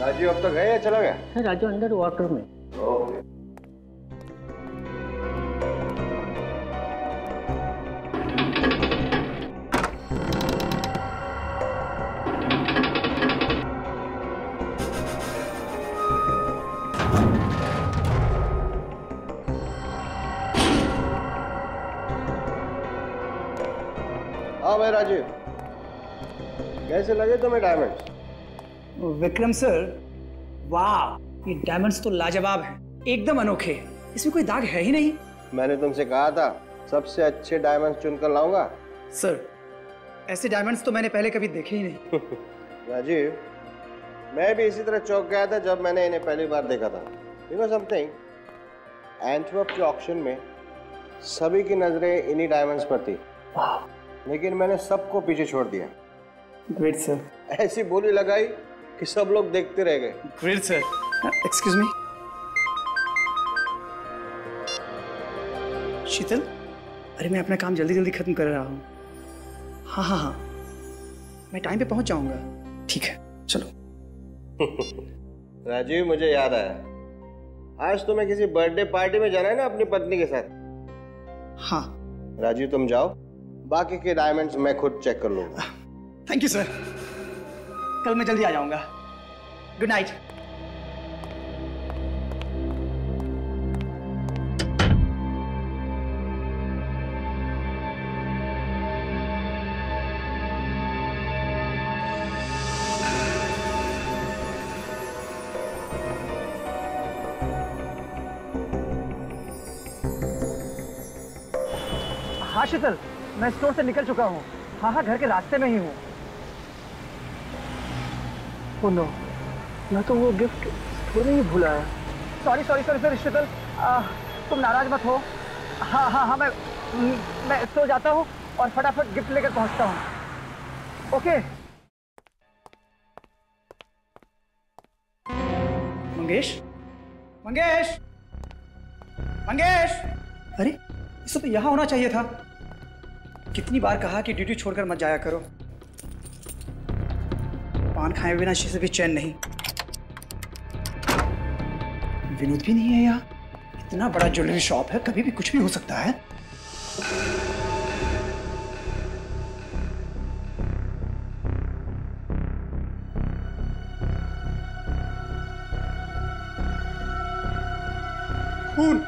राजू अब तक है या चला गया? है राजू अंडर वाटर में। ओके। हाँ भाई राजीव, कैसे लगे तुम्हें डायमंड्स? विक्रम सर, वाह, ये डायमंड्स तो लाजवाब हैं, एकदम अनोखे, इसमें कोई दाग है ही नहीं। मैंने तुमसे कहा था सबसे अच्छे डायमंड्स चुनकर लाऊंगा। सर, ऐसे डायमंड्स तो मैंने पहले कभी देखे ही नहीं। राजीव, मैं भी इसी तरह चौंक गया था जब मैंने इन्हें पहली बार देखा था। यू नो समथिंग, एंटवर्प के ऑक्शन में सभी की नजरें इन्हीं डायमंड्स पर थी, लेकिन मैंने सबको पीछे छोड़ दिया। Great sir. ऐसी बोली लगाई कि सब लोग देखते रह गए। Great sir. Excuse me. Sheetal, अरे मैं अपना काम जल्दी जल्दी खत्म कर रहा हूँ। हाँ हाँ हाँ, मैं टाइम पे पहुंच जाऊंगा। ठीक है, चलो। राजीव, मुझे याद आया, आज तुम्हें किसी बर्थडे पार्टी में जाना है ना अपनी पत्नी के साथ? हाँ। राजीव तुम जाओ, बाकी के डायमंड्स मैं खुद चेक कर लूंगा। थैंक यू सर, कल मैं जल्दी आ जाऊंगा। Good night. हाँ शीतल, मैं स्टोर से निकल चुका हूँ। हाँ हाँ, घर के रास्ते में ही हूँ। ओह नो, मैं तो वो गिफ्ट स्टोर में ही भूल आया। सॉरी सॉरी सॉरी सॉरी शीतल, तुम नाराज मत हो। हाँ हाँ हाँ, मैं स्टोर जाता हूँ और फटाफट गिफ्ट लेकर पहुँचता हूँ। ओके। मंगेश, मंगेश, मंगेश, अरे इसे तो यहाँ होना चाहिए था। कितनी बार कहा कि ड्यूटी छोड़कर मत जाया करो। पान खाए बिना से भी चैन नहीं। विनोद भी नहीं है यहाँ। इतना बड़ा ज्वेलरी शॉप है, कभी भी कुछ भी हो सकता है। खून।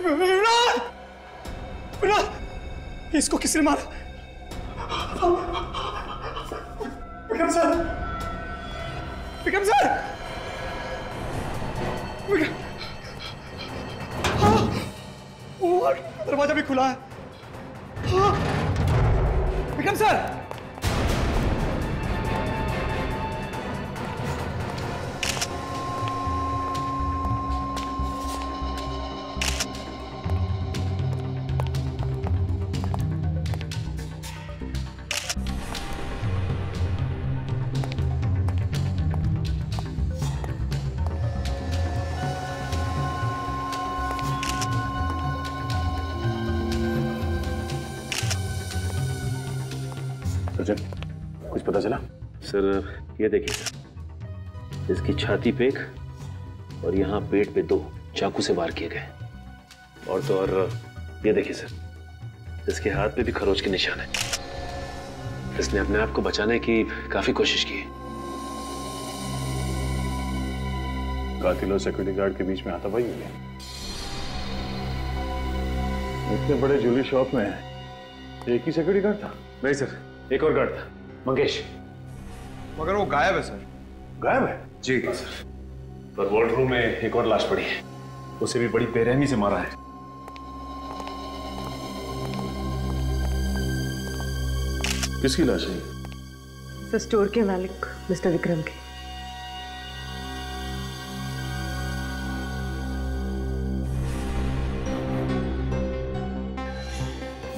विनोद! विनोद! इसको किसने मारा? विक्रम सर! विक्रम सर! विक्रम! हाँ! और दरवाजा भी खुला है। हाँ! विक्रम सर! कुछ पता चला? सर ये देखिए सर, इसकी छाती पे और यहाँ पेट पे 2 चाकू से वार किए गए। और तो और ये देखिए सर, इसके हाथ पे भी खरोच के निशान है। इसने अपने आप को बचाने की काफी कोशिश की। कातिल और सिक्योरिटी गार्ड के बीच में हाथापाई हुई है। इतने बड़े ज्वेलरी शॉप में एक ही सिक्योरिटी गार्ड था? नहीं सर, एक और गार्ड था, मंगेश। मगर वो गायब है सर। गायब है? जी सर। पर वार्ड रूम में एक और लाश पड़ी है, उसे भी बड़ी बेरहमी से मारा है। किसकी लाश है? सर, स्टोर के मालिक मिस्टर विक्रम के।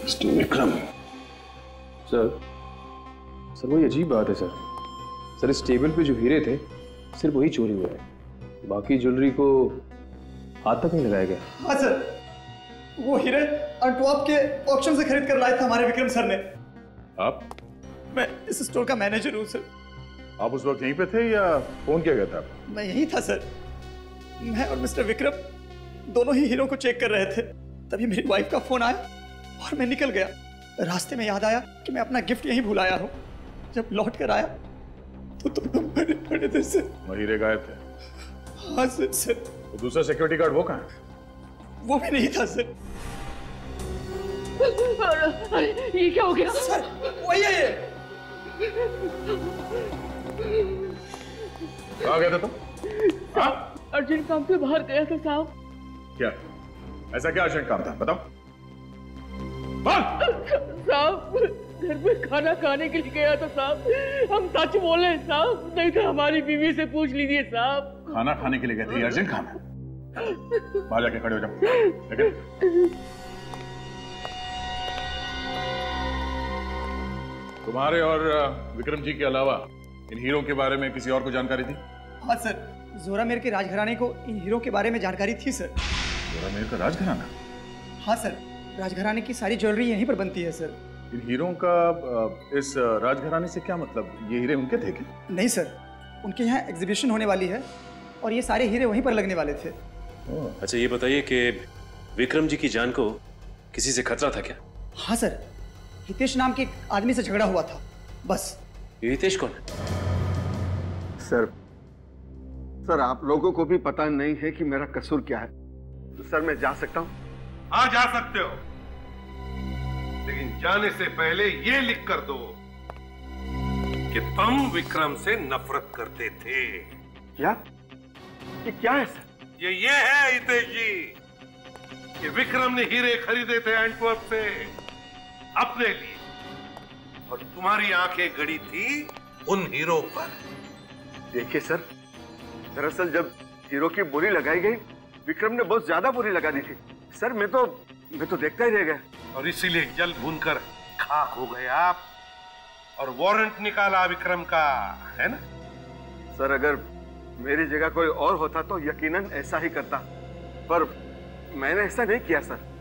मिस्टर विक्रम? सर वही अजीब बात है सर, इस टेबल पे जो हीरे थे सिर्फ वही चोरी हुआ है, बाकी ज्वेलरी को हाथ तक नहीं लगाया गया। हाँ सर, वो हीरे एंटवर्प के ऑक्शन से खरीद कर लाए थे हमारे विक्रम सर ने। आप? मैं इस स्टोर का मैनेजर हूँ सर। आप उस वक्त यहीं पे थे या फोन किया गया था आपको? मैं यहीं था सर। मैं और मिस्टर विक्रम दोनों ही हीरो को चेक कर रहे थे, तभी मेरी वाइफ का फोन आया और मैं निकल गया। रास्ते में याद आया कि मैं अपना गिफ्ट यहीं भुलाया हूँ। जब लौट कर आया तो तुम मरे पड़े थे सर। वो हीरे गायब थे? हाँ सर। तो दूसरा सिक्योरिटी गार्ड वो कहाँ है? वो भी नहीं था सर। ये क्या हो गया सर? वही है ये। कहाँ गए थे तुम? हाँ? अर्जेंट काम से बाहर गया था साहब। क्या ऐसा क्या अर्जेंट काम था, बताओ। साहब घर में खाना खाने के लिए गया था साहब। हम सच बोले साहब, नहीं तो हमारी बीवी से पूछ लीजिए साहब। खाना खाने के लिए गए थे, अर्जेंट काम है। बाहर जाके खड़े हो जाओ। ठीक है? तुम्हारे और विक्रम जी के अलावा इन हीरो के बारे में किसी और को जानकारी थी? हाँ सर, जोरामेर के राजघराने को इन हीरो के बारे में जानकारी थी सर। जोरामेर का राजघराना? हाँ सर, राजघराने की सारी ज्वेलरी यहीं पर बनती है सर। इन हीरों का इस राजघराने से क्या मतलब? ये हीरे उनके थे क्या? नहीं सर, उनके यहाँ एग्जीबिशन होने वाली है और ये सारे हीरे वहीं पर लगने वाले थे। अच्छा ये बताइए कि विक्रम जी की जान को किसी से खतरा था क्या? हाँ सर, हितेश नाम के एक आदमी से झगड़ा हुआ था, बस। ये हितेश कौन है? सर आप लोगों को भी पता नहीं है कि मेरा कसूर क्या है। तो सर मैं जा सकता हूँ? हाँ जा सकते हो, लेकिन जाने से पहले ये लिख कर दो कि तुम विक्रम से नफरत करते थे। क्या? ये क्या है सर? ये है हितेश जी कि विक्रम ने हीरे खरीदे थे एंटवर्प से अपने लिए, और तुम्हारी आंखें गड़ी थी उन हीरो पर। देखिए सर, दरअसल जब हीरो की बोली लगाई गई, विक्रम ने बहुत ज्यादा बोली लगा दी थी सर। मैं तो देखता ही रह गया, और इसीलिए जल भूनकर खाक हो गए आप, और वारंट निकाला विक्रम का, है ना? सर अगर मेरी जगह कोई और होता तो यकीनन ऐसा ही करता, पर मैंने ऐसा नहीं किया सर।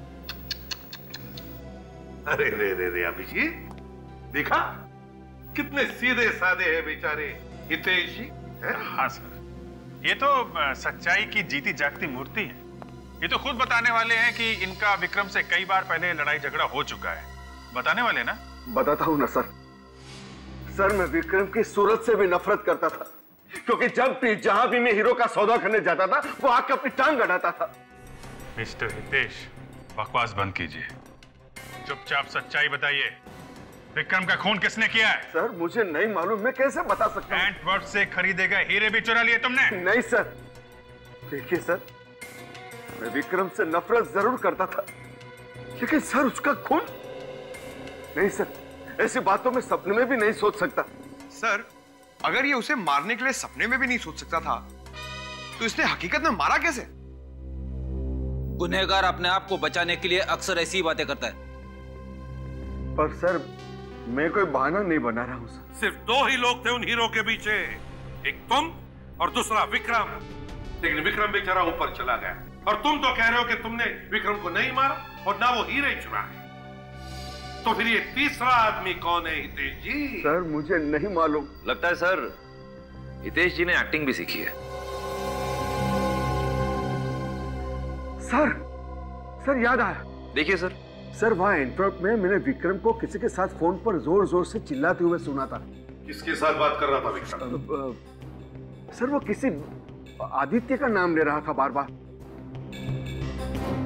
अरे रे अभिजीत, देखा कितने सीधे साधे हैं बेचारे हितेश जी। हाँ सर, ये तो सच्चाई की जीती जागती मूर्ति है। ये तो खुद बताने वाले हैं कि इनका विक्रम से कई बार पहले लड़ाई झगड़ा हो चुका है। बताने वाले ना? बताता हूँ ना सर। सर मैं विक्रम की सूरत से भी नफरत करता था, क्योंकि जब भी जहां भी मैं हीरो का सौदा करने जाता था वो आके अपनी टांग अड़ाता था। मिस्टर हितेश, बकवास बंद कीजिए, चुपचाप सच्चाई बताइए। विक्रम का खून किसने किया है? सर मुझे नहीं मालूम, मैं कैसे बता सकता हूँ? एंटवर्प से खरीदे गए हीरे भी चुरा लिए तुमने? नहीं सर, देखिए सर, मैं विक्रम से नफरत जरूर करता था, लेकिन सर उसका खून नहीं सर, ऐसी बातों में सपने में भी नहीं सोच सकता। सर अगर ये उसे मारने के लिए सपने में भी नहीं सोच सकता था, तो इसने हकीकत में मारा कैसे? गुनहगार अपने आप को बचाने के लिए अक्सर ऐसी ही बातें करता है। पर सर मैं कोई बहाना नहीं बना रहा हूं सर। सिर्फ दो ही लोग थे उन हीरो के पीछे, एक तुम और दूसरा विक्रम। लेकिन विक्रम बेचारा ऊपर चला गया, और तुम तो कह रहे हो कि तुमने विक्रम को नहीं मारा और ना वो हीरे चुराए। तो फिर ये तीसरा आदमी कौन है हितेश जी? सर मुझे नहीं मालूम। लगता है सर हितेश जी ने एक्टिंग भी सीखी है। सर याद आया। देखिए सर वहां एंटवर्प में मैंने विक्रम को किसी के साथ फोन पर जोर जोर से चिल्लाते हुए सुना था। किसके साथ बात कर रहा था विक्रम? सर वो किसी आदित्य का नाम ले रहा था बार बार।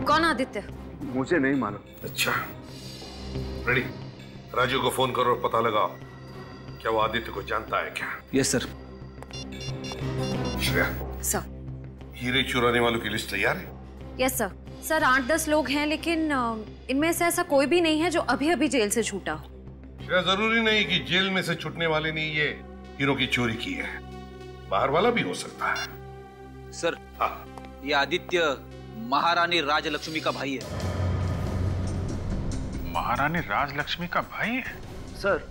कौन आदित्य? मुझे नहीं मालूम। अच्छा रेडी, राजू को फोन करो, पता लगाओ क्या वो आदित्य को जानता है क्या? Yes sir. श्रेया सर, हीरे चुराने वालों की लिस्ट तैयार है? Yes sir. सर 8-10 लोग हैं, लेकिन इनमें से ऐसा कोई भी नहीं है जो अभी अभी जेल से छूटा हो। श्रेया जरूरी नहीं कि जेल में से छूटने वाले ने ये हीरो की चोरी की है, बाहर वाला भी हो सकता है। सर हाँ, ये आदित्य महारानी राजलक्ष्मी का भाई है। महारानी राजलक्ष्मी का भाई है? सर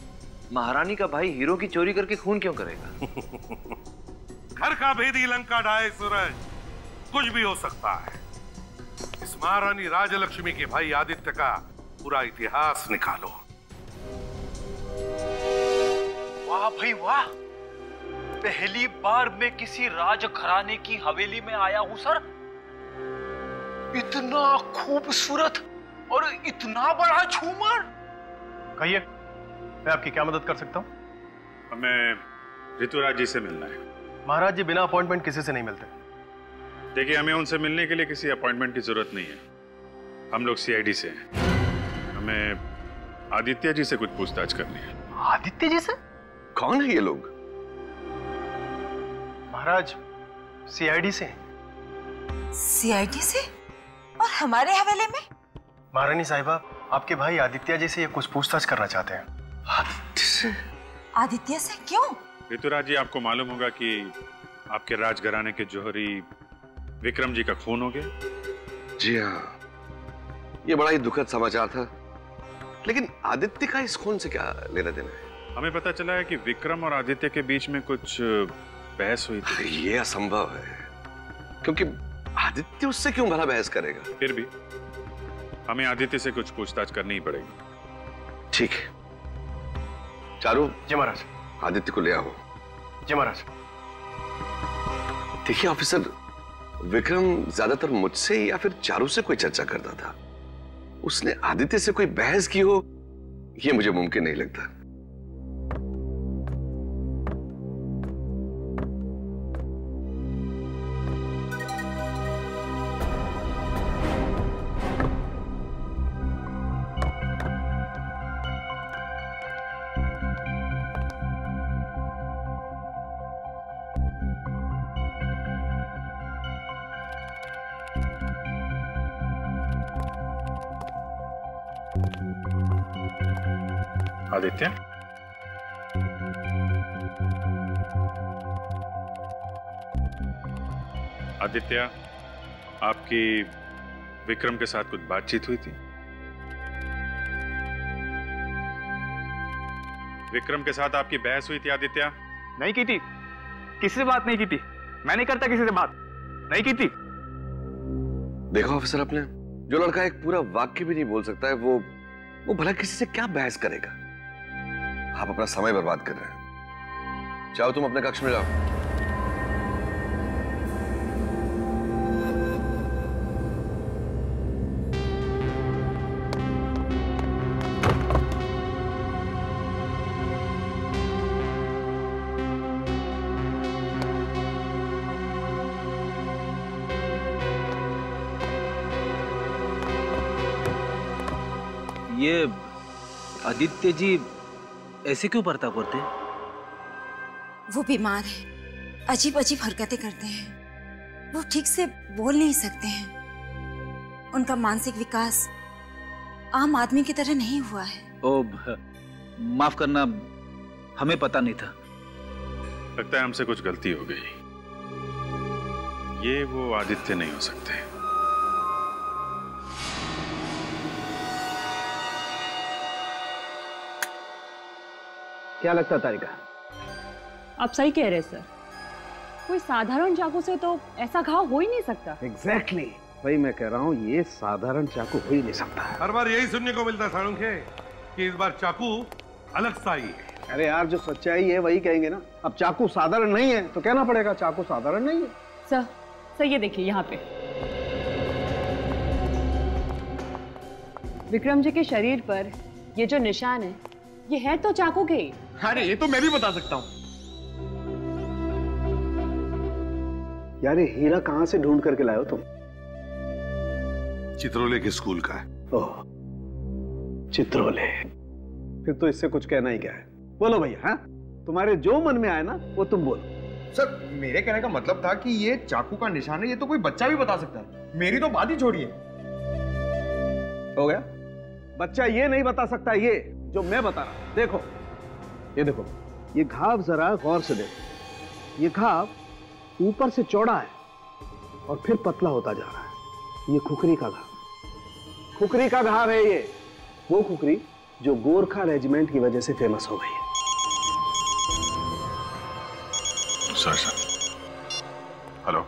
महारानी का भाई हीरो की चोरी करके खून क्यों करेगा? घर का भेदी लंका ढाए सूरज, कुछ भी हो सकता है। इस महारानी राजलक्ष्मी के भाई आदित्य का पूरा इतिहास निकालो। वाह भाई वाह, पहली बार मैं किसी राज घराने की हवेली में आया हूं सर। इतना खूबसूरत और इतना बड़ा झूमर। कहिए, मैं आपकी क्या मदद कर सकता हूं? हमें ऋतुराज जी से मिलना है। महाराज जी बिना अपॉइंटमेंट किसी से नहीं मिलते। देखिए, हमें उनसे मिलने के लिए किसी अपॉइंटमेंट की जरूरत नहीं है। हम लोग सीआईडी से हैं। हमें आदित्य जी से कुछ पूछताछ करनी है। आदित्य जी से? कौन है ये लोग? महाराज, सीआईडी से। सीआईडी से? और हमारे हवेले में? महारानी साहिबा, आपके भाई आदित्य जी से ये कुछ पूछताछ करना चाहते हैं। आदित्य से? आदित्य से क्यों? ऋतुराज जी, आपको मालूम होगा कि आपके राजघराने के जौहरी विक्रम जी का खून हो गया। जी हाँ, ये बड़ा ही दुखद समाचार था। लेकिन आदित्य का इस खून से क्या लेना देना है? हमें पता चला है कि विक्रम और आदित्य के बीच में कुछ बहस हुई थी। ये असंभव है, क्योंकि आदित्य उससे क्यों भला बहस करेगा? फिर भी हमें आदित्य से कुछ पूछताछ करनी ही पड़ेगी। ठीक है। चारू। जी महाराज। आदित्य को ले आओ। जी महाराज। देखिए ऑफिसर, विक्रम ज्यादातर मुझसे या फिर चारू से कोई चर्चा करता था। उसने आदित्य से कोई बहस की हो, यह मुझे मुमकिन नहीं लगता। आदित्य, आदित्य, आपकी विक्रम के साथ कुछ बातचीत हुई थी? विक्रम के साथ आपकी बहस हुई थी आदित्य? नहीं की थी, किसी से बात नहीं की थी। मैं नहीं करता किसी से बात, नहीं की थी। देखो ऑफिसर, अपने जो लड़का एक पूरा वाक्य भी नहीं बोल सकता है, वो भला किसी से क्या बहस करेगा? आप अपना समय बर्बाद कर रहे हैं। चाहो तुम अपने कक्ष में जाओ। ये आदित्य जी ऐसे क्यों बर्ताव करते हैं? वो बीमार है, अजीब अजीब हरकतें करते हैं। वो ठीक से बोल नहीं सकते हैं। उनका मानसिक विकास आम आदमी की तरह नहीं हुआ है। ओ, माफ करना, हमें पता नहीं था। लगता है हमसे कुछ गलती हो गई। ये वो आदित्य नहीं हो सकते। क्या लगता है तारिका? आप सही कह रहे सर, कोई साधारण चाकू से तो ऐसा घाव हो ही नहीं सकता। एग्जैक्टली, वही मैं कह रहा हूँ, ये साधारण चाकू हो ही नहीं सकता। हर बार यही सुनने को मिलता साळुंखे कि इस बार चाकू अलग सा ही है। अरे यार, जो सच्चाई है वही कहेंगे ना। अब चाकू साधारण नहीं है तो कहना पड़ेगा चाकू साधारण नहीं है। सर ये देखिए, यहाँ पे विक्रम जी के शरीर पर ये जो निशान है, ये है तो चाकू के ही। अरे ये तो मैं भी बता सकता हूँ। यार, ये हीरा कहाँ से ढूंढ करके लाए हो तुम? चित्रोले के स्कूल का है। ओह, चित्रोले। फिर तो इससे कुछ कहना ही क्या है। बोलो भैया, हाँ, तुम्हारे जो मन में आए ना वो तुम बोलो। सर, मेरे कहने का मतलब था कि ये चाकू का निशान है, ये तो कोई बच्चा भी बता सकता है। मेरी तो बात ही छोड़िए। हो गया? बच्चा ये नहीं बता सकता, ये जो मैं बता रहा हूं। देखो, ये देखो, ये घाव जरा गौर से देखो। ये घाव ऊपर से चौड़ा है और फिर पतला होता जा रहा है। ये खुकरी का घाव, खुकरी का घाव है। ये वो खुकरी जो गोरखा रेजिमेंट की वजह से फेमस हो गई है। हेलो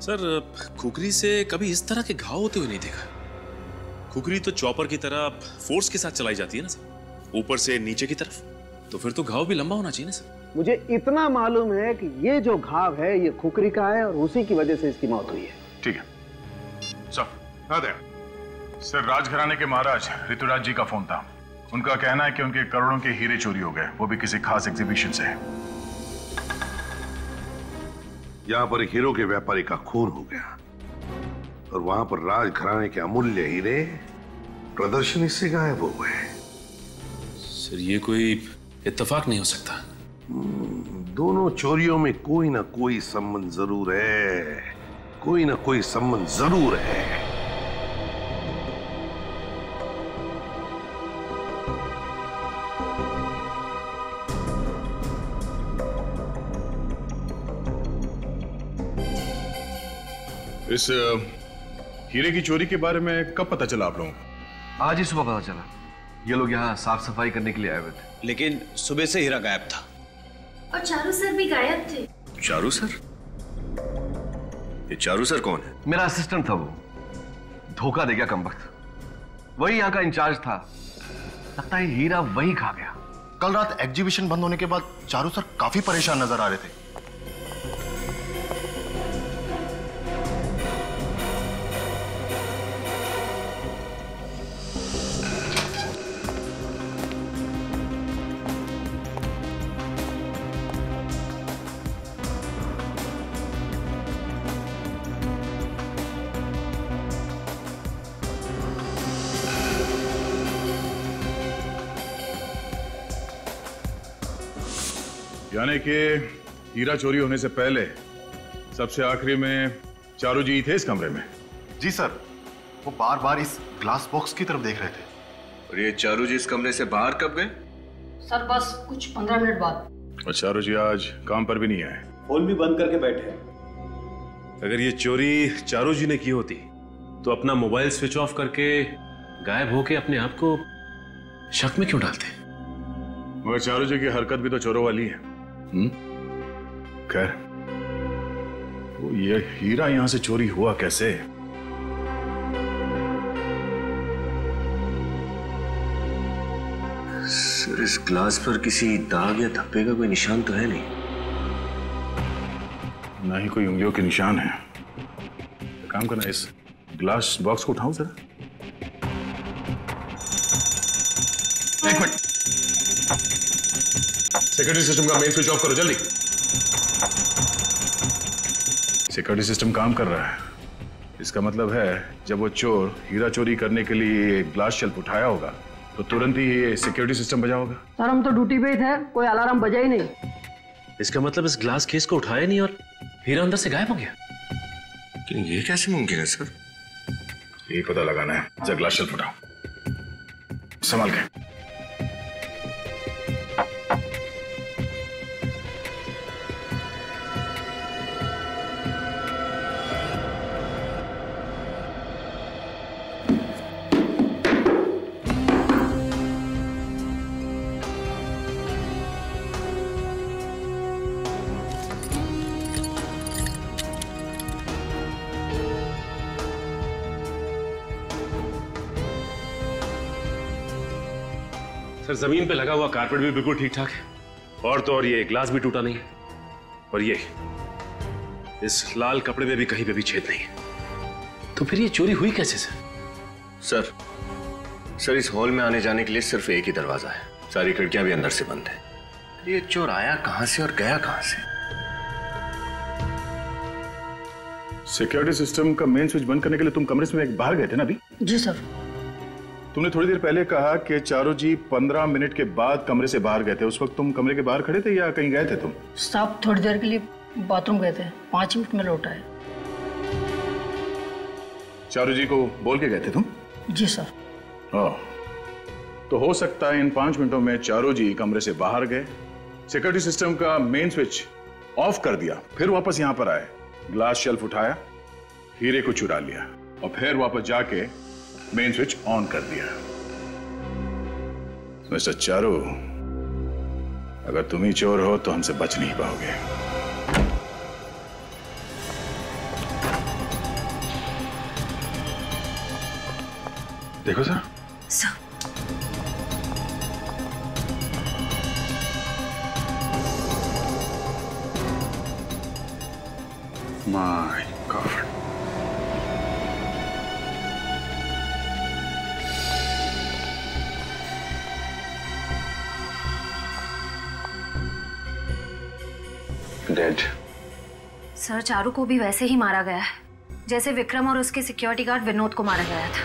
सर, खुकरी से कभी इस तरह के घाव होते हुए नहीं देखा। खुकरी तो चॉपर की तरह फोर्स के साथ चलाई जाती है ना सर, ऊपर से नीचे की तरफ, तो फिर तो घाव भी लंबा होना चाहिए ना सर। मुझे इतना मालूम है कि ये जो घाव है ये खुकरी का है और उसी की वजह से इसकी मौत हुई है। ठीक है सर, राजघराने के महाराज ऋतुराज जी का फोन था। उनका कहना है कि उनके करोड़ों के हीरे चोरी हो गए, वो भी किसी खास एग्जीबिशन से। यहां पर एक हीरो के व्यापारी का खून हो गया और वहां पर राजघराने के अमूल्य हीरे प्रदर्शनी से गायब हो गए। सर ये कोई इत्तेफाक नहीं हो सकता। दोनों चोरियों में कोई ना कोई संबंध जरूर है, कोई ना कोई संबंध जरूर है। इस हीरे की चोरी के बारे में कब पता चला आप लोगों को? आज ही सुबह पता चला। ये लोग यहाँ साफ सफाई करने के लिए आए हुए थे, लेकिन सुबह से हीरा गायब था। और चारू सर भी गायब थे। चारू सर? ये चारू सर कौन है? मेरा असिस्टेंट था वो, धोखा दे गया कमबख्त। वही यहाँ का इंचार्ज था, लगता है हीरा वही खा गया। कल रात एग्जीबिशन बंद होने के बाद चारू सर काफी परेशान नजर आ रहे थे। यानी कि हीरा चोरी होने से पहले सबसे आखिरी में चारू जी थे इस कमरे में? जी सर, वो बार बार इस ग्लास बॉक्स की तरफ देख रहे थे। और ये चारू जी इस कमरे से बाहर कब गए? सर बस कुछ 15 मिनट बाद। और चारू जी आज काम पर भी नहीं आए? फोन भी बंद करके बैठे। अगर ये चोरी चारू जी ने की होती तो अपना मोबाइल स्विच ऑफ करके गायब होके अपने आप को शक में क्यों डालते? मगर चारू जी की हरकत भी तो चोरों वाली है। खैर, वो ये हीरा यहां से चोरी हुआ कैसे? सर इस ग्लास पर किसी दाग या धब्बे का कोई निशान तो है नहीं। ना ही कोई उंगलियों के निशान है। काम करना, इस ग्लास बॉक्स को उठाऊं जरा। एक मिनट, सिक्योरिटी सिस्टम का मेन स्विच ऑफ करो जल्दी। सिक्योरिटी सिस्टम काम कर रहा है। इसका मतलब है जब वो चोर हीरा चोरी करने के लिए ग्लास शेल्फ उठाया होगा तो तुरंत ही ये सिक्योरिटी सिस्टम बजा होगा। सर हम तो ड्यूटी पे ही थे, कोई अलार्म बजा ही नहीं। इसका मतलब इस ग्लास केस को उठाया नहीं और हीरा अंदर से गायब हो गया। ये कैसे मुमकिन है सर? यही पता लगाना है। जरा ग्लास शेल्फ उठाओ, संभाल के। सर जमीन पे लगा हुआ कारपेट भी बिल्कुल ठीक ठाक है और तो और ये ग्लास भी टूटा नहीं है और ये इस लाल कपड़े में भी कहीं पे भी छेद नहीं है। तो फिर ये चोरी हुई कैसे सर? सर इस हॉल में आने जाने के लिए सिर्फ एक ही दरवाजा है, सारी खिड़कियां भी अंदर से बंद है। ये चोर आया कहां से और गया कहां से? सिक्योरिटी सिस्टम का मेन स्विच बंद करने के लिए तुम कमरे से बाहर गए थे ना अभी? जी सर। तुमने थोड़ी देर पहले कहा कि चारू जी 15 मिनट के बाद कमरे से बाहर गए थे। उस वक्त तुम कमरे के बाहर खड़े थे या कहीं गए थे तुम? साहब थोड़ी देर के लिए बाथरूम गए थे, 5 मिनट में लौट आए। चारू जी को बोल के गए थे तुम? जी सर। तो हो सकता है इन 5 मिनटों में चारू जी कमरे से बाहर गए, सिक्योरिटी सिस्टम का मेन स्विच ऑफ कर दिया, फिर वापस यहां पर आए, ग्लास शेल्फ उठाया, हीरे को चुरा लिया और फिर वापस जाके मेन स्विच ऑन कर दिया। मिस्टर चारू, अगर तुम ही चोर हो तो हमसे बच नहीं पाओगे। देखो sir. My God. Dead. Sir Charu को भी वैसे ही मारा गया है जैसे विक्रम और उसके सिक्योरिटी गार्ड विनोद को मारा गया था।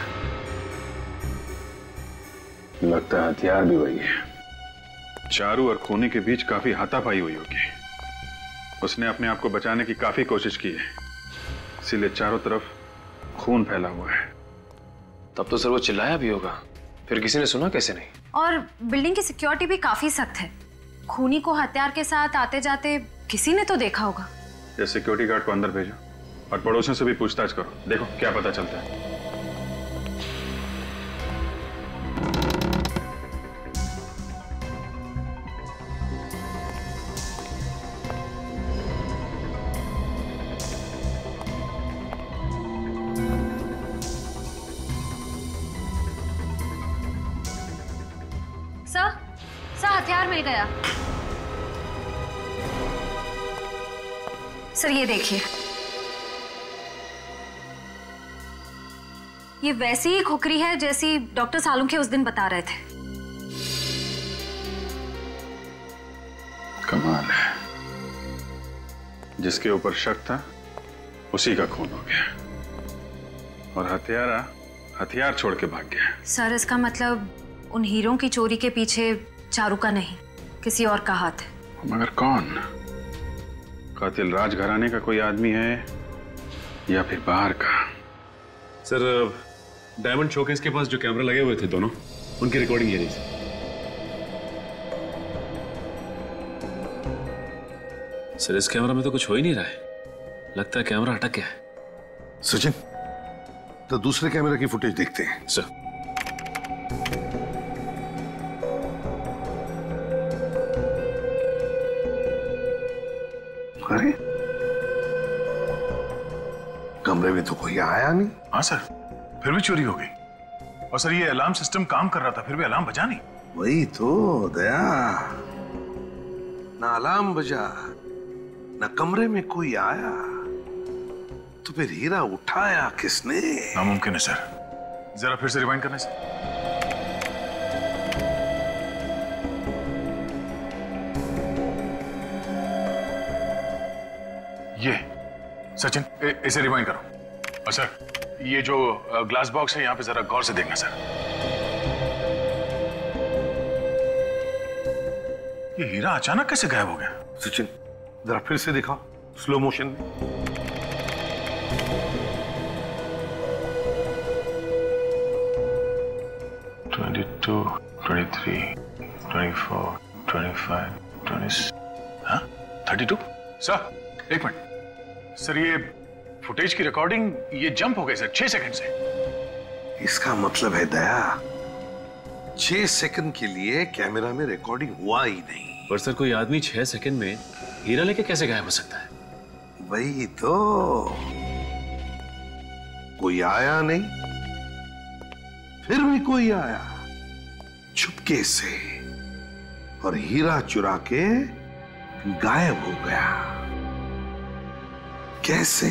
लगता है हथियार भी वही है। चारू और खूनी के बीच काफी हाथापाई हुई होगी। उसने अपने आप को बचाने की काफी कोशिश की है, इसीलिए चारों तरफ खून फैला हुआ है। तब तो सर वो चिल्लाया भी होगा, फिर किसी ने सुना कैसे नहीं? और बिल्डिंग की सिक्योरिटी भी काफी सख्त है। खूनी को हथियार के साथ आते जाते किसी ने तो देखा होगा। ये सिक्योरिटी गार्ड को अंदर भेजो और पड़ोसियों से भी पूछताछ करो, देखो क्या पता चलता है। सर हथियार मिल गया। सर ये देखिए, ये वैसी ही खुकरी है जैसी डॉक्टर सालुंखे उस दिन बता रहे थे। कमाल है, जिसके ऊपर शक था उसी का खून हो गया और हथियार छोड़ के भाग गया। सर इसका मतलब उन हीरों की चोरी के पीछे चारू का नहीं, किसी और का हाथ है। मगर कौन? कातिल राजघराने का कोई आदमी है या फिर बाहर का? सर डायमंड शोकेस के पास जो कैमरा लगे हुए थे दोनों, उनकी रिकॉर्डिंग ये रही सर। इस कैमरा में तो कुछ हो ही नहीं रहा है, लगता है कैमरा अटक गया है। सचिन, तो दूसरे कैमरा की फुटेज देखते हैं। सर अरे कमरे में तो कोई आया नहीं। हाँ सर, फिर भी चोरी हो गई। और सर ये अलार्म सिस्टम काम कर रहा था, फिर भी अलार्म बजा नहीं। वही तो दया, ना अलार्म बजा, ना कमरे में कोई आया, तो फिर हीरा उठाया किसने? नामुमकिन है सर, जरा फिर से रिवाइंड करना सर। ये सचिन, इसे रिवाइंड करो। और सर ये जो ग्लास बॉक्स है यहाँ पे जरा गौर से देखना सर। ये हीरा अचानक कैसे गायब हो गया? सचिन जरा फिर से दिखाओ स्लो मोशन में। $22, $23, $24, $25, $26, हाँ 32। सर एक मिनट सर, ये फुटेज की रिकॉर्डिंग ये जंप हो गई सर 6 सेकंड से। इसका मतलब है दया 6 सेकंड के लिए कैमरा में रिकॉर्डिंग हुआ ही नहीं। पर सर कोई आदमी 6 सेकंड में हीरा लेके कैसे गायब हो सकता है? वही तो, कोई आया नहीं, फिर भी कोई आया चुपके से और हीरा चुरा के गायब हो गया। कैसे?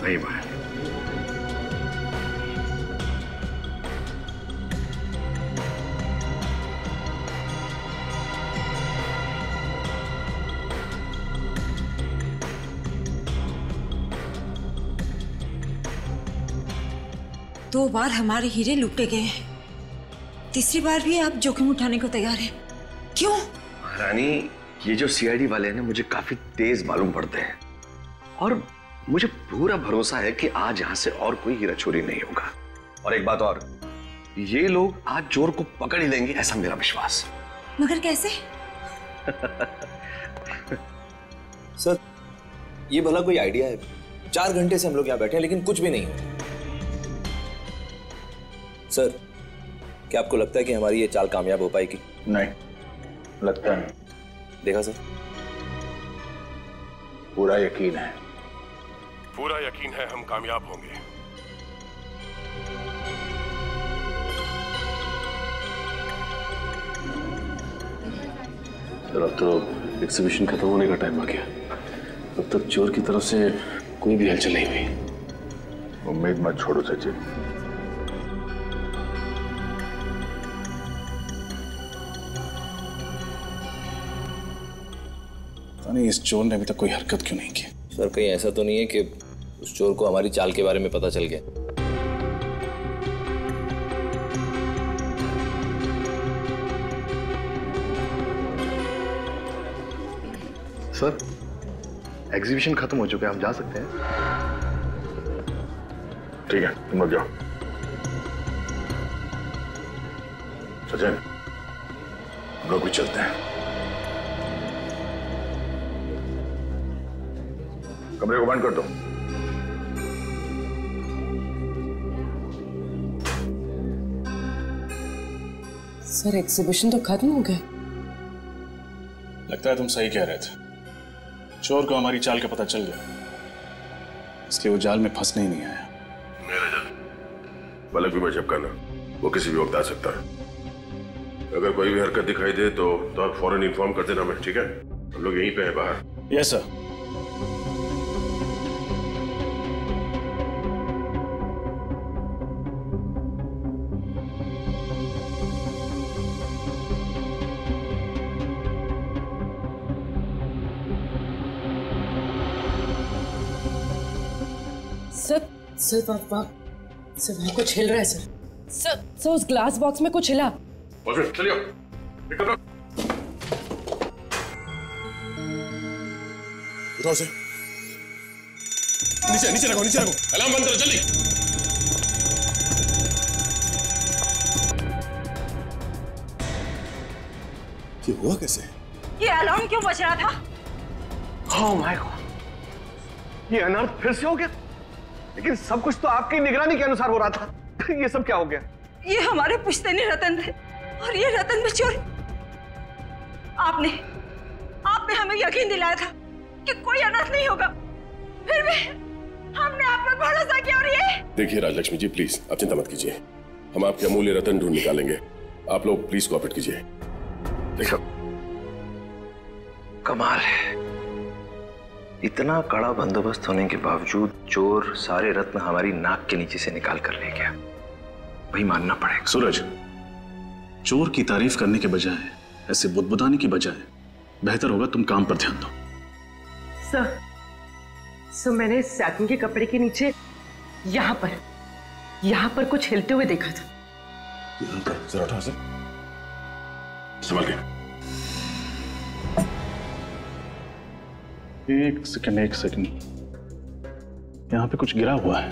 नहीं बाहर। दो बार हमारे हीरे लूटे गए हैं, तीसरी बार भी आप जोखिम उठाने को तैयार हैं। क्यों? रानी, ये जो सीआईडी वाले हैं ना, मुझे काफी तेज मालूम पड़ते हैं और मुझे पूरा भरोसा है कि आज यहां से और कोई हीरा चोरी नहीं होगा। और एक बात और, ये लोग आज चोर को पकड़ ही लेंगे, ऐसा मेरा विश्वास। मगर कैसे? सर, ये भला कोई आइडिया है? 4 घंटे से हम लोग यहाँ बैठे हैं लेकिन कुछ भी नहीं है। सर, क्या आपको लगता है कि हमारी ये चाल कामयाब हो पाएगी? नहीं, लगता नहीं। देखा सर? पूरा यकीन है। पूरा यकीन है हम कामयाब होंगे। सर, अब तो एग्जीबिशन खत्म होने का टाइम आ गया। अब तक चोर की तरफ से कोई भी हलचल नहीं हुई। उम्मीद मत छोड़ो सचिन। नहीं, इस चोर ने अभी तक कोई हरकत क्यों नहीं की? सर, कहीं ऐसा तो नहीं है कि उस चोर को हमारी चाल के बारे में पता चल गया? सर, एग्जीबिशन खत्म हो चुका है, हम जा सकते हैं। ठीक है, तुम लोग जाओ। सचिन, हम लोग भी चलते हैं। कमरे को बंद कर दो। सर, एग्जीबिशन तो खत्म हो गया। लगता है तुम सही कह रहे थे। चोर को हमारी चाल का पता चल गया, इसलिए वो जाल में फंसने ही नहीं आया। मेरा जाल बलक भी मैं झपकाना, वो किसी भी वक्त आ सकता है। अगर कोई भी हरकत दिखाई दे तो आप फौरन इन्फॉर्म कर देना। मैं ठीक है? हम लोग यहीं पे हैं बाहर। Yes sir. सर, वहाँ कुछ हिल रहा है सर। सर, उस ग्लास बॉक्स में कुछ हिला। चलिए, उठाओ से। नीचे नीचे रखो, नीचे रखो। अलार्म बंद करो जल्दी। ये हुआ कैसे? ये अलार्म क्यों बज रहा था? ओह माय गॉड, ये अनर्थ फिर से हो गया। लेकिन सब कुछ तो आपकी निगरानी के अनुसार हो रहा था। ये सब क्या हो गया? ये हमारे पुश्तैनी रतन थे और ये रतन में चोरी। आपने हमें यकीन दिलाया था कि कोई अनर्थ नहीं होगा, फिर भी हमने आप पर भरोसा किया। और ये देखिए राजलक्ष्मी जी, प्लीज आप चिंता मत कीजिए, हम आपके अमूल्य रतन ढूंढ निकालेंगे। आप लोग प्लीज कोऑपरेट कीजिए। देखो, कमाल है, इतना कड़ा बंदोबस्त होने के बावजूद चोर सारे रत्न हमारी नाक के नीचे से निकाल कर ले गया। वही मानना पड़ेगा। सूरज, चोर की तारीफ करने के बजाय, ऐसे बुदबुदाने की बजाय बेहतर होगा तुम काम पर ध्यान दो। सर, मैंने सैटिन के कपड़े के नीचे यहाँ पर कुछ हिलते हुए देखा था। जरा उठा से, संभल के। एक सेकंड, यहाँ पे कुछ गिरा हुआ है।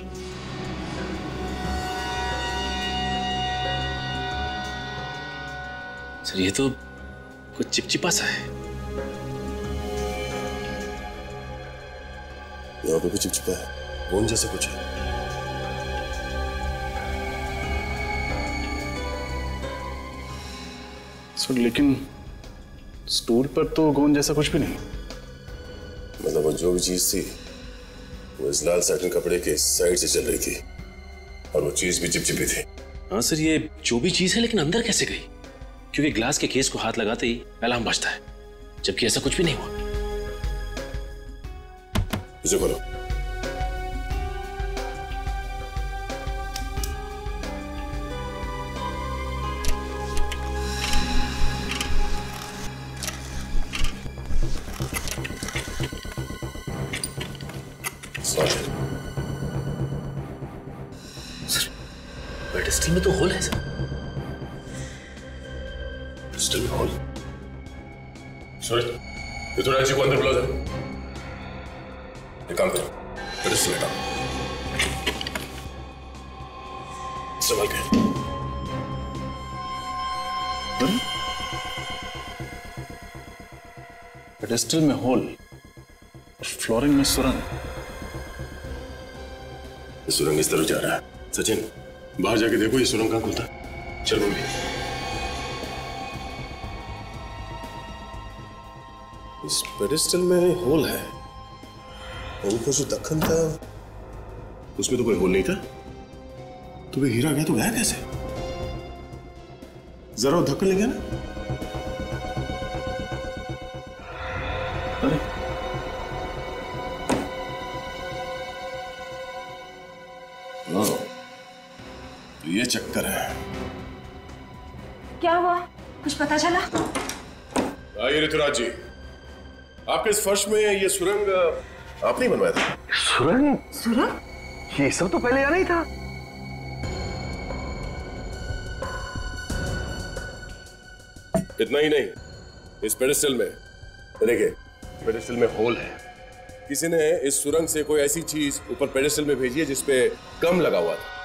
सर, ये तो कुछ चिपचिपा सा है। यहाँ पे भी चिपचिपा है, गोंद जैसा कुछ है। सर, लेकिन स्टूल पर तो गोंद जैसा कुछ भी नहीं। मतलब वो जो भी चीज थी वो इस लाल सैटिन कपड़े के साइड से चल रही थी और वो चीज भी चिपचिपी थी। हाँ सर, ये जो भी चीज है, लेकिन अंदर कैसे गई? क्योंकि ग्लास के केस को हाथ लगाते ही अलार्म बजता है, जबकि ऐसा कुछ भी नहीं हुआ। इसे खोलो। सर, पेडेस्टल में तो होल है सर। पेडेस्टल में होल? सूरज, ये थोड़ा अच्छी को अंदर बुला दे। एक काम करो, पेडेस्टल हटाओ, संभाल के। पेडेस्टल में होल और फ्लोरिंग में सुरंग। सुरंग इस तरफ जा रहा है। सचिन बाहर जाके देखो ये सुरंग कहाँ खुलता है। चल मम्मी। इस पेडिस्टल में होल है। उनको जो दखन था उसमें तो कोई होल नहीं था। तो वे हीरा गया तो गया कैसे? जरा धक्कन लेंगे ना। अरे तो ये चक्कर है। क्या हुआ, कुछ पता चला? आइए ऋतुराज जी, आपके इस फर्श में ये सुरंग आपने ही बनवाया था? सुरंग? सुरंग? ये सब तो पहले यहाँ नहीं था। इतना ही नहीं, इस पेडिस्टल में देखिए, पेडिस्टल में होल है। किसी ने इस सुरंग से कोई ऐसी चीज ऊपर पेडिस्टल में भेजी है जिसपे गम लगा हुआ था।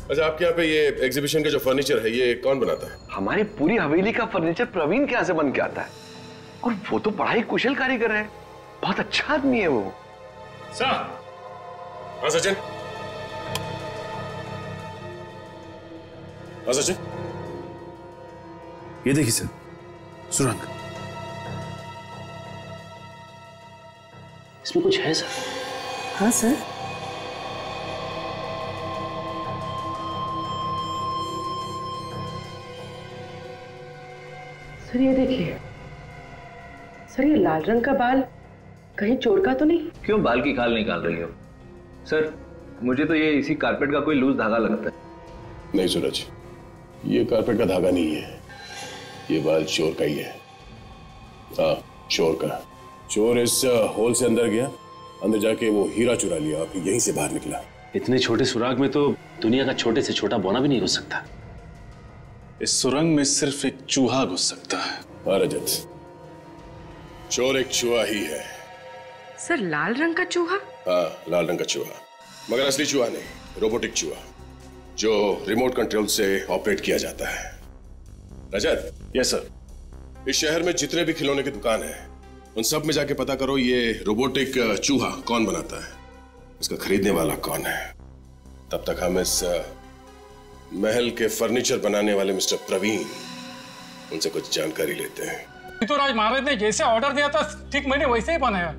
अच्छा, आपके यहाँ पे ये एग्जीबिशन का जो फर्नीचर है ये कौन बनाता है? हमारी पूरी हवेली का फर्नीचर प्रवीण के यहाँ से बन के आता है, और वो तो बड़ा ही कुशल कारीगर है, बहुत अच्छा आदमी है वो। सर, हाँ सचिन। हाँ सचिन, ये देखिए सर, सुरंग। इसमें कुछ है सर? हाँ सर। सर ये देखिए, सर ये लाल रंग का बाल कहीं चोर का तो नहीं? क्यों बाल की खाल निकाल रही हो? सर मुझे तो ये इसी कारपेट का कोई लूज धागा लगता है। नहीं सूरज, ये कारपेट का धागा नहीं है, ये बाल चोर का ही है। हाँ, चोर का। चोर इस होल से अंदर गया, अंदर जाके वो हीरा चुरा लिया, फिर यहीं से बाहर निकला। इतने छोटे सुराग में तो दुनिया का छोटे से छोटा बौना भी नहीं घुस सकता। इस सुरंग में सिर्फ एक चूहा घुस सकता है। हाँ रजत, चोर एक चूहा ही है। सर लाल रंग का चूहा? हाँ, लाल रंग का चूहा, मगर असली चूहा नहीं, रोबोटिक चूहा जो रिमोट कंट्रोल से ऑपरेट किया जाता है। रजत। Yes sir. इस शहर में जितने भी खिलौने की दुकान है उन सब में जाके पता करो ये रोबोटिक चूहा कौन बनाता है, इसका खरीदने वाला कौन है। तब तक हम इस महल के फर्नीचर बनाने वाले मिस्टर प्रवीण, उनसे कुछ जानकारी लेते हैं। तो राज महाराज ने जैसे ऑर्डर दिया था ठीक मैंने वैसे ही बनाया,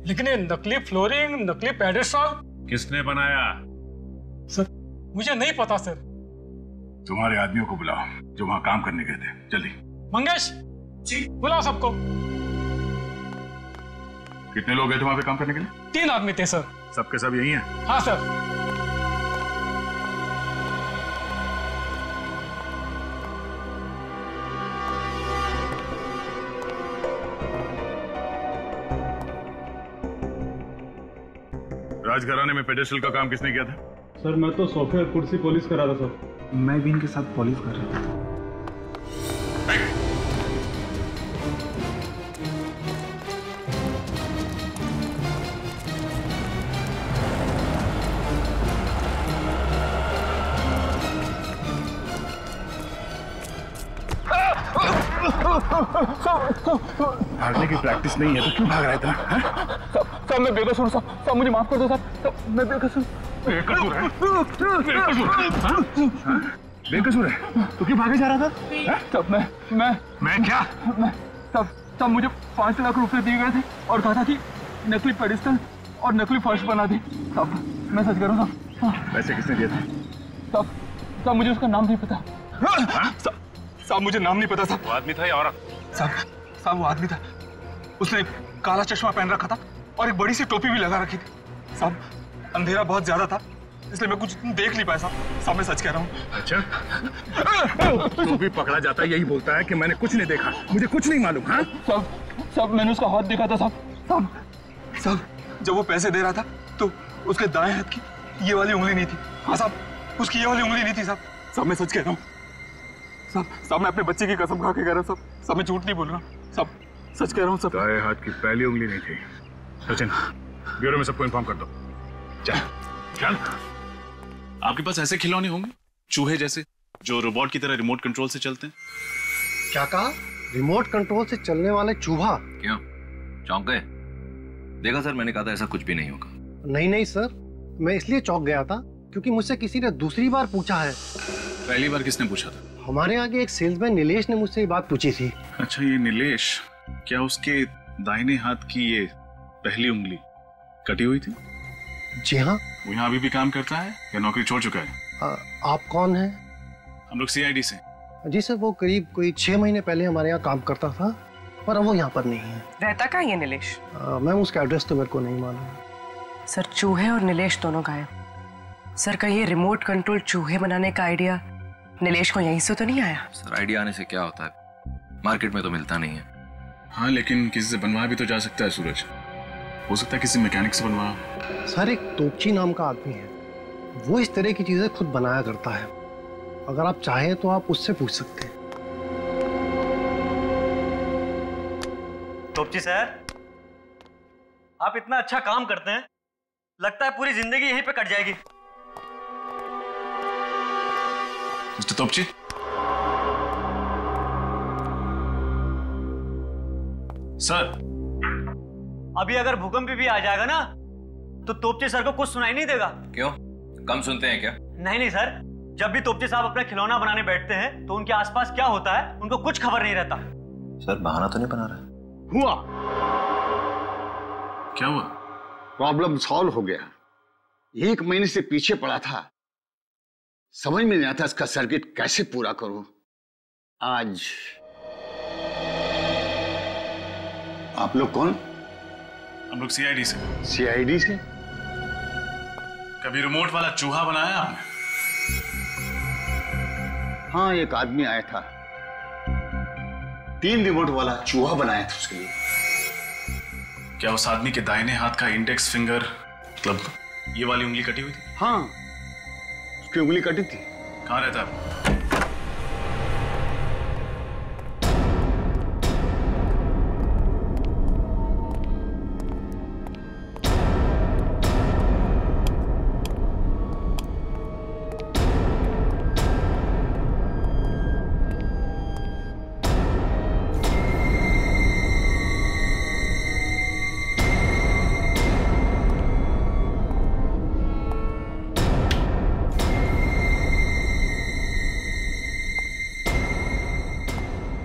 लेकिन ये नकली फ्लोरिंग, नकली पेडेस्टल किसने बनाया? सर मुझे नहीं पता सर। तुम्हारे आदमियों को बुलाओ जो वहां काम करने गए थे, जल्दी। मंगेश जी, बुलाओ सबको। कितने लोग गए थे वहां पे काम करने के लिए? 3 आदमी थे सर। सबके सब यही हैं? हाँ सर। राजघराने में पेडेस्टल का काम किसने किया था? सर मैं तो सोफे और कुर्सी पॉलिश कर रहा था सर। मैं भी इनके साथ पॉलिश कर रहा था। भागने की प्रैक्टिस नहीं है तो क्यों भाग रहा है इतना? सब मैं बेकसूर सब मुझे माफ कर दो सब मैं बेकसूर। बेकसूर है? बेकसूर है तो क्यों भागे जा रहा था? सब मैं क्या? सब मुझे 5 लाख रुपए दिए गए थे और कहा था कि नकली पेडिस्टल और नकली फर्श बना दी। सब मैं सच कह रहा हूँ। पैसे किसने दिए थे? सब मुझे उसका नाम नहीं पता। साहब मुझे नाम नहीं पता साहब। वो आदमी था या औरत? साहब वो आदमी था, उसने काला चश्मा पहन रखा था और एक बड़ी सी टोपी भी लगा रखी थी। साहब अंधेरा बहुत ज्यादा था इसलिए मैं कुछ देख नहीं पाया साहब। मैं सच कह रहा हूँ। अच्छा तो भी पकड़ा जाता है यही बोलता है कि मैंने कुछ नहीं देखा, मुझे कुछ नहीं मालूम। हाँ साहब मैंने उसका हाथ देखा था साहब जब वो पैसे दे रहा था तो उसके दाएं हाथ की ये वाली उंगली नहीं थी। हाँ साहब उसकी ये वाली उंगली नहीं थी साहब। मैं सच कह रहा हूँ साहब मैं अपने बच्चे की कसम खा के कह रहा हूँ साहब मैं झूठ नहीं बोल रहा साहब, सच कह रहा हूँ। दाएं हाथ की पहली उंगली नहीं थी। सचिन ब्यूरो में सबको इन्फॉर्म कर दो। चल। आपके पास ऐसे खिलौने होंगे चूहे जैसे जो रोबोट की तरह रिमोट कंट्रोल से चलते हैं? क्या कहा? रिमोट कंट्रोल से चलने वाले चूहा? क्या चौंक गए? देखा सर, मैंने कहा था ऐसा कुछ भी नहीं होगा। नहीं नहीं सर, मैं इसलिए चौंक गया था क्योंकि मुझसे किसी ने दूसरी बार पूछा है। पहली बार किसने पूछा था? हमारे यहाँ के एक सेल्समैन नीलेश ने मुझसे ये बात पूछी थी। अच्छा, ये नीलेश, क्या उसके दाहिने हाथ की ये पहली उंगली कटी हुई थी? जी हाँ। वो यहाँ अभी भी काम करता है या नौकरी छोड़ चुका है? आप कौन हैं? हम लोग CID से। जी सर, वो करीब कोई 6 महीने पहले हमारे यहाँ काम करता था, पर अब वो यहाँ पर नहीं है। रहता कहाँ है नीलेश? मैम उसका एड्रेस तो मेरे को नहीं मालूम। सर, चूहे और नीलेश दोनों गायब। सर, का ये रिमोट कंट्रोल चूहे बनाने का आइडिया नीलेश को यहीं से तो नहीं आया? सर, आइडिया आने से क्या होता है, मार्केट में तो मिलता नहीं है। हाँ, लेकिन किसी से बनवाया भी तो जा सकता है सूरज। हो सकता है किसी मैकेनिक से बनवा। सर, एक तोपची नाम का आदमी है, वो इस तरह की चीजें खुद बनाया करता है। अगर आप चाहें तो आप उससे पूछ सकते हैं। तोपची सर, आप इतना अच्छा काम करते हैं, लगता है पूरी जिंदगी यहीं पे कट जाएगी। मिस्टर तोपची, सर, अभी अगर भूकंप भी आ जाएगा ना तो तोपची सर को कुछ सुनाई नहीं देगा। क्यों, कम सुनते हैं क्या? नहीं नहीं सर, जब भी तोपची साहब अपना खिलौना बनाने बैठते हैं तो उनके आसपास क्या होता है उनको कुछ खबर नहीं रहता। सर, बहाना तो नहीं बना रहा? हुआ। क्या हुआ? प्रॉब्लम सॉल्व हो गया। 1 महीने से पीछे पड़ा था, समझ में नहीं आता इसका सर्किट कैसे पूरा करूं। आज आप लोग कौन? हम लोग CID से। CID से? कभी रिमोट वाला चूहा बनाया आपने? हाँ, एक आदमी आया था, 3 रिमोट वाला चूहा बनाया था उसके लिए। क्या उस आदमी के दाहिने हाथ का इंडेक्स फिंगर, मतलब ये वाली उंगली कटी हुई थी? हाँ, उसकी उंगली कटी थी। कहाँ रहता है?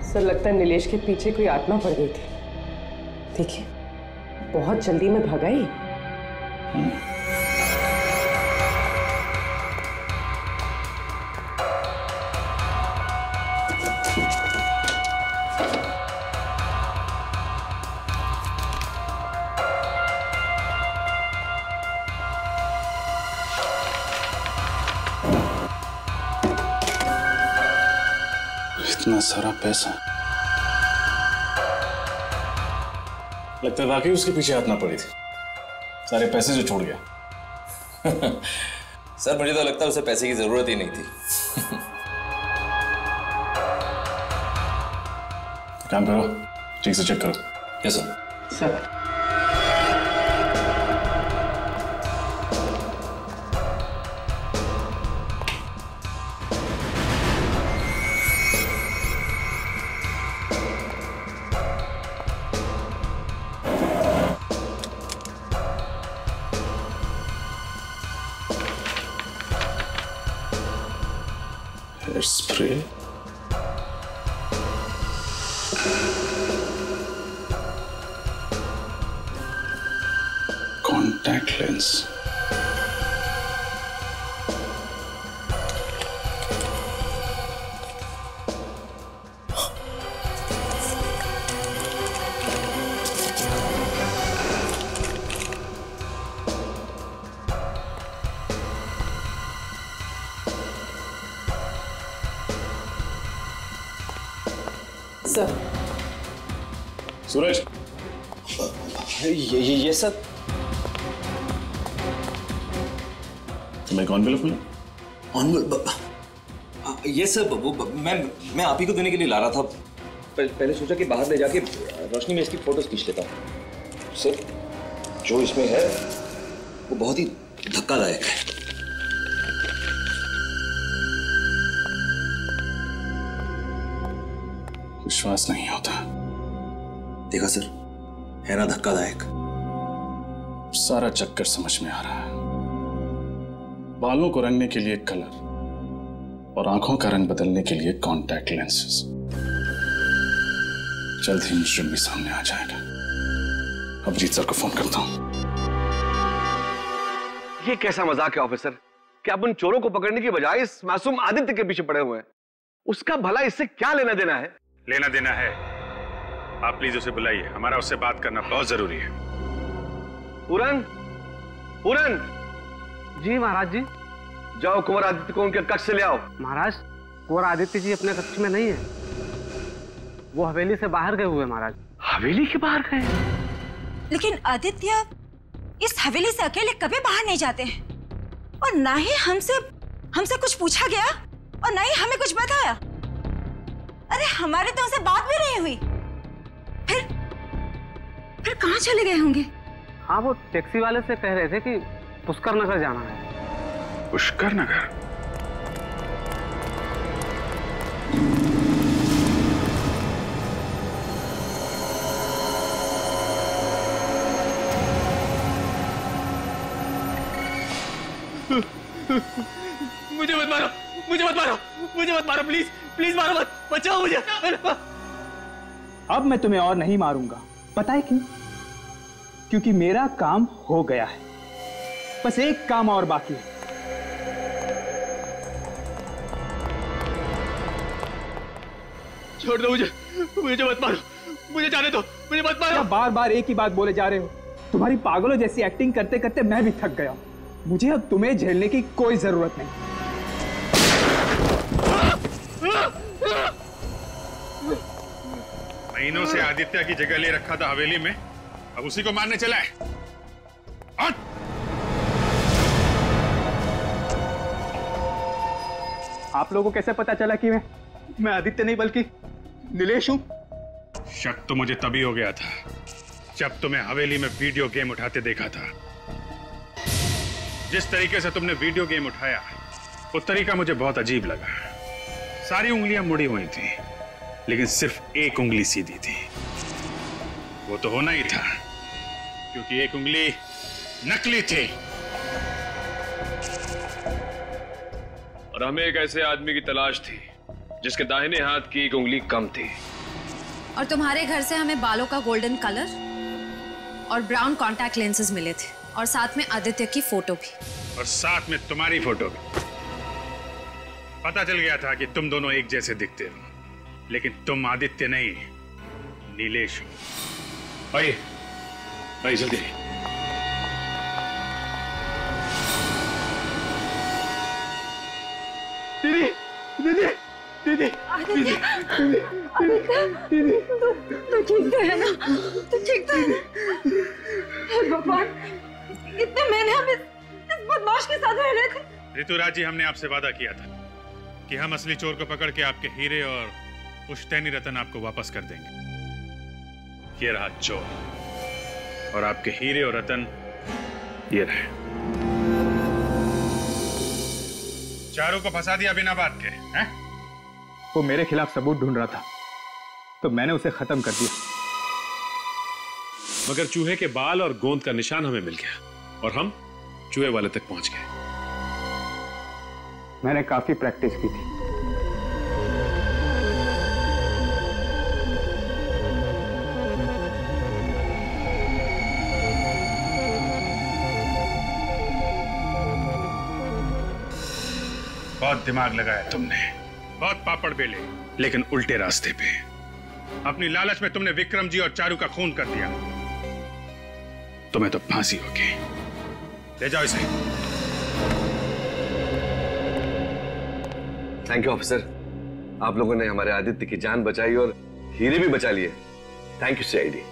सर, लगता है नीलेश के पीछे कोई आत्मा पड़ गई थी। देखिए, बहुत जल्दी में भगाई। इतना सारा पैसा, लगता है वाकई उसके पीछे हाथ ना पड़ी थी। सारे पैसे जो छोड़ गया। सर, मुझे तो लगता है उसे पैसे की जरूरत ही नहीं थी। काम करो, ठीक से चेक करो। Yes sir. Sir, spray, contact lens, sir. Suraj, ये सब तुम्हें कौन बिल मिला? ये सब वो मैं आप ही को देने के लिए ला रहा था। पहले सोचा कि बाहर ले जाके रोशनी में इसकी फोटोज खींच लेता हूँ। सर, जो इसमें है वो बहुत ही धक्कादायक है। विश्वास नहीं होता। देखा सर, है ना धक्कादायक? सारा चक्कर समझ में आ रहा है। बालों को रंगने के लिए कलर और आंखों का रंग बदलने के लिए कॉन्टैक्ट लेंसेज। जल्द ही मुजरिम भी सामने आ जाएगा। अभिजीत सर को फोन करता हूं। ये कैसा मजाक है ऑफिसर कि आप उन चोरों को पकड़ने की बजाय इस मासूम आदित्य के पीछे पड़े हुए हैं। उसका भला इससे क्या लेना देना है? लेना देना है। आप प्लीज उसे बुलाइए, हमारा उससे बात करना बहुत जरूरी है। पूरन, पूरन। जी महाराज जी। जाओ कुंवर आदित्य को उनके कक्ष से ले आओ। महाराज, कुंवर आदित्य जी अपने कक्ष में नहीं है, वो हवेली से बाहर गए हुए महाराज। हवेली के बाहर गए? लेकिन आदित्य इस हवेली से अकेले कभी बाहर नहीं जाते हैं, और ना ही हमसे कुछ पूछा गया और ना ही हमें कुछ बताया। अरे हमारे तो उनसे बात भी नहीं हुई। फिर कहाँ चले गए होंगे? हाँ, वो टैक्सी वाले से कह रहे थे कि पुष्कर नगर जाना है। पुष्कर नगर? मुझे मत मारो, मुझे मत मारो, मुझे मत मारो, प्लीज प्लीज मारो मत, बचाओ मुझे। अब मैं तुम्हें और नहीं मारूंगा। पता है क्यों? क्योंकि मेरा काम हो गया है। बस एक काम और बाकी है। छोड़ दो मुझे, मुझे मत मारो, मुझे जाने दो, मुझे मत मारो। बार बार एक ही बात बोले जा रहे हो। तुम्हारी पागलों जैसी एक्टिंग करते करते मैं भी थक गया। मुझे अब तुम्हें झेलने की कोई जरूरत नहीं। महीनों से आदित्य की जगह ले रखा था हवेली में, अब उसी को मारने चला है। आप लोगों को कैसे पता चला कि मैं आदित्य नहीं बल्कि नीलेश हूं? शक तो मुझे तभी हो गया था जब तुम्हें हवेली में वीडियो गेम उठाते देखा था। जिस तरीके से तुमने वीडियो गेम उठाया वो तरीका मुझे बहुत अजीब लगा। सारी उंगलियां मुड़ी हुई थी लेकिन सिर्फ एक उंगली सीधी थी। वो तो होना ही था क्योंकि एक उंगली नकली थी। और हमें एक ऐसे आदमी की तलाश थी जिसके दाहिने हाथ की एक उंगली कम थी। और तुम्हारे घर से हमें बालों का गोल्डन कलर और ब्राउन कॉन्टैक्ट लेंसेज मिले थे, और साथ में आदित्य की फोटो भी, और साथ में तुम्हारी फोटो भी। पता चल गया था कि तुम दोनों एक जैसे दिखते हो, लेकिन तुम आदित्य नहीं नीलेश हो। आइए आइए जल्दी। दीदी दीदी दीदी आदित्य, तू ठीक तो है ना? तू ठीक तो है ना? हे भगवान, इतने महीने हम इस बदमाश के साथ रह रहे थे। ऋतुराज जी, हमने आपसे वादा किया था कि हम असली चोर को पकड़ के आपके हीरे और पुश्तैनी रतन आपको वापस कर देंगे। ये रहा चोर और आपके हीरे और रतन ये रहे। चारों को फंसा दिया बिना बात के, हैं? वो मेरे खिलाफ सबूत ढूंढ रहा था तो मैंने उसे खत्म कर दिया। मगर चूहे के बाल और गोंद का निशान हमें मिल गया और हम चूहे वाले तक पहुंच गए। मैंने काफी प्रैक्टिस की थी। बहुत दिमाग लगाया तुमने, बहुत पापड़ बेले, लेकिन उल्टे रास्ते पे। अपनी लालच में तुमने विक्रम जी और चारू का खून कर दिया। तुम्हें तो फांसी होगी। ले जाओ इसे। थैंक यू ऑफिसर, आप लोगों ने हमारे आदित्य की जान बचाई और हीरे भी बचा लिए। Thank you CID.